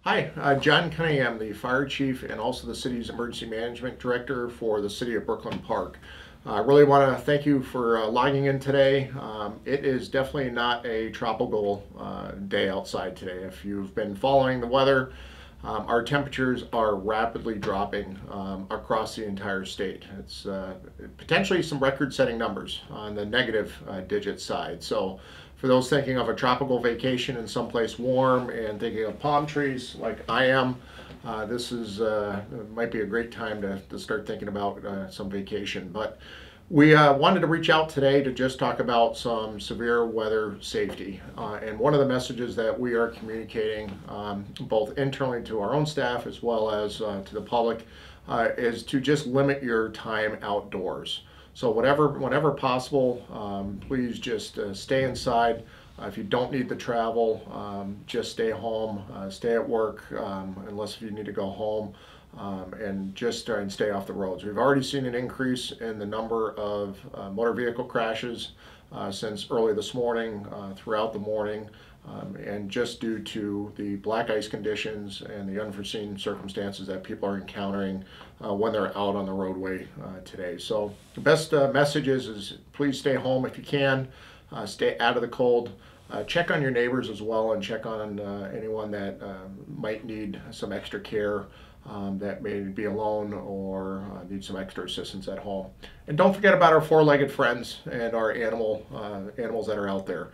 Hi, John Cunningham, the Fire Chief and also the City's Emergency Management Director for the City of Brooklyn Park. I really want to thank you for logging in today. It is definitely not a tropical day outside today. If you've been following the weather, our temperatures are rapidly dropping across the entire state. It's potentially some record-setting numbers on the negative digit side. So for those thinking of a tropical vacation in someplace warm and thinking of palm trees like I am, this is might be a great time to start thinking about some vacation. But we wanted to reach out today to just talk about some severe weather safety. And one of the messages that we are communicating both internally to our own staff as well as to the public is to just limit your time outdoors. So whenever possible, please just stay inside. If you don't need to travel, just stay home, stay at work, unless you need to go home, and just try and stay off the roads. We've already seen an increase in the number of motor vehicle crashes since early this morning, throughout the morning, and just due to the black ice conditions and the unforeseen circumstances that people are encountering when they're out on the roadway today. So the best message is please stay home if you can, stay out of the cold. Check on your neighbors as well, and check on anyone that might need some extra care, that may be alone or need some extra assistance at home. And don't forget about our four-legged friends and our animals that are out there.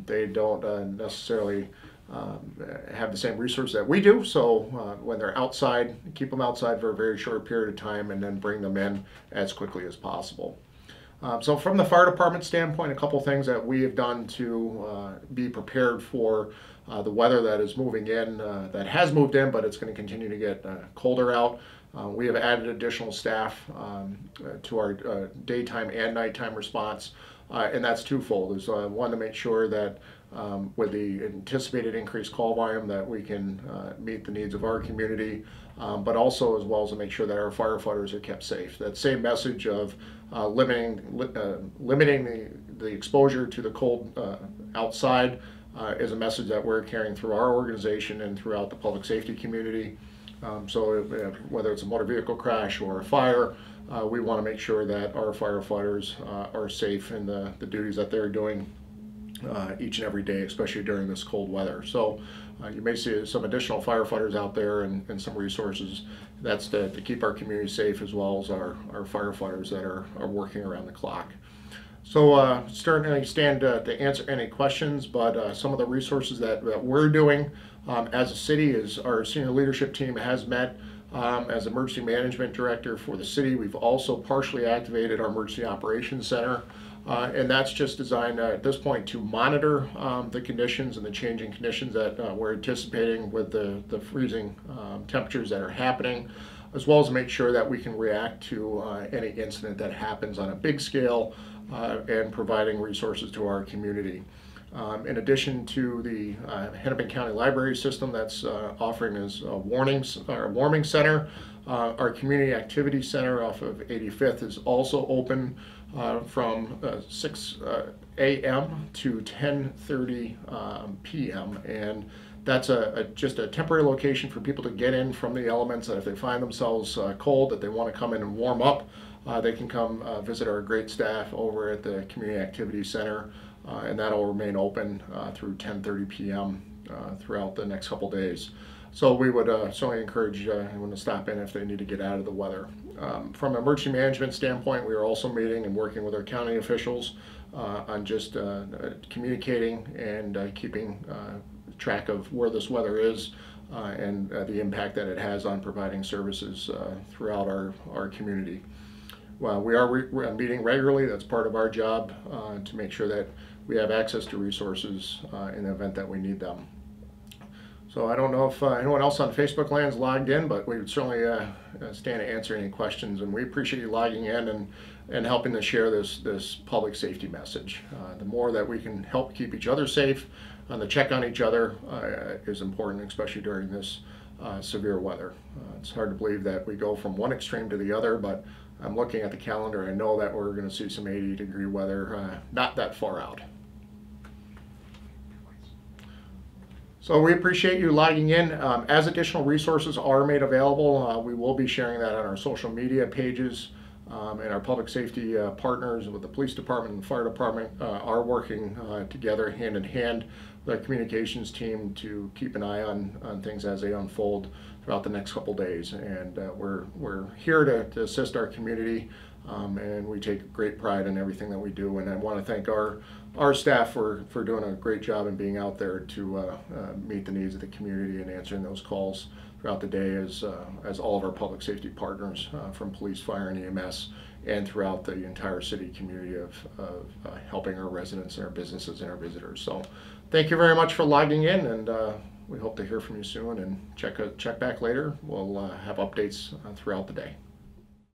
They don't necessarily have the same resources that we do, so when they're outside, keep them outside for a very short period of time and then bring them in as quickly as possible. So from the fire department standpoint, a couple things that we have done to be prepared for the weather that is moving in, that has moved in, but it's going to continue to get colder out. We have added additional staff to our daytime and nighttime response, and that's twofold. Is one, to make sure that with the anticipated increased call volume that we can meet the needs of our community, but also as well as to make sure that our firefighters are kept safe. That same message of limiting the exposure to the cold outside is a message that we're carrying through our organization and throughout the public safety community. So whether it's a motor vehicle crash or a fire, we want to make sure that our firefighters are safe in the duties that they're doing each and every day, especially during this cold weather. So you may see some additional firefighters out there and some resources. That's to keep our community safe, as well as our firefighters that are working around the clock. So certainly stand to answer any questions, but some of the resources that we're doing as a city is our senior leadership team has met. As emergency management director for the city, we've also partially activated our emergency operations center. And that's just designed at this point to monitor the conditions and the changing conditions that we're anticipating with the freezing temperatures that are happening, as well as make sure that we can react to any incident that happens on a big scale, and providing resources to our community. In addition to the Hennepin County Library System that's offering us warnings, our warming center, our community activity center off of 85th is also open from 6 a.m. to 10:30 p.m. and that's just a temporary location for people to get in from the elements. That if they find themselves cold, that they want to come in and warm up, they can come visit our great staff over at the Community Activity Center, and that'll remain open through 10:30 p.m. Throughout the next couple days. So we would certainly encourage anyone to stop in if they need to get out of the weather. From an emergency management standpoint, we are also meeting and working with our county officials on just communicating and keeping track of where this weather is and the impact that it has on providing services throughout our community. Well, we are meeting regularly. That's part of our job to make sure that we have access to resources in the event that we need them. So I don't know if anyone else on Facebook land is logged in, but we would certainly stand to answer any questions, and we appreciate you logging in and helping to share this public safety message. The more that we can help keep each other safe and to check on each other is important, especially during this severe weather. It's hard to believe that we go from one extreme to the other, but I'm looking at the calendar. I know that we're going to see some 80-degree weather not that far out. So we appreciate you logging in. As additional resources are made available, we will be sharing that on our social media pages. And our public safety partners with the police department and the fire department are working together hand in hand with our communications team to keep an eye on things as they unfold throughout the next couple days. And we're here to assist our community, and we take great pride in everything that we do. And I want to thank our staff for doing a great job in being out there to meet the needs of the community and answering those calls throughout the day as all of our public safety partners from police, fire, and EMS, and throughout the entire city community of helping our residents and our businesses and our visitors. So thank you very much for logging in, and we hope to hear from you soon, and check back later. We'll have updates throughout the day.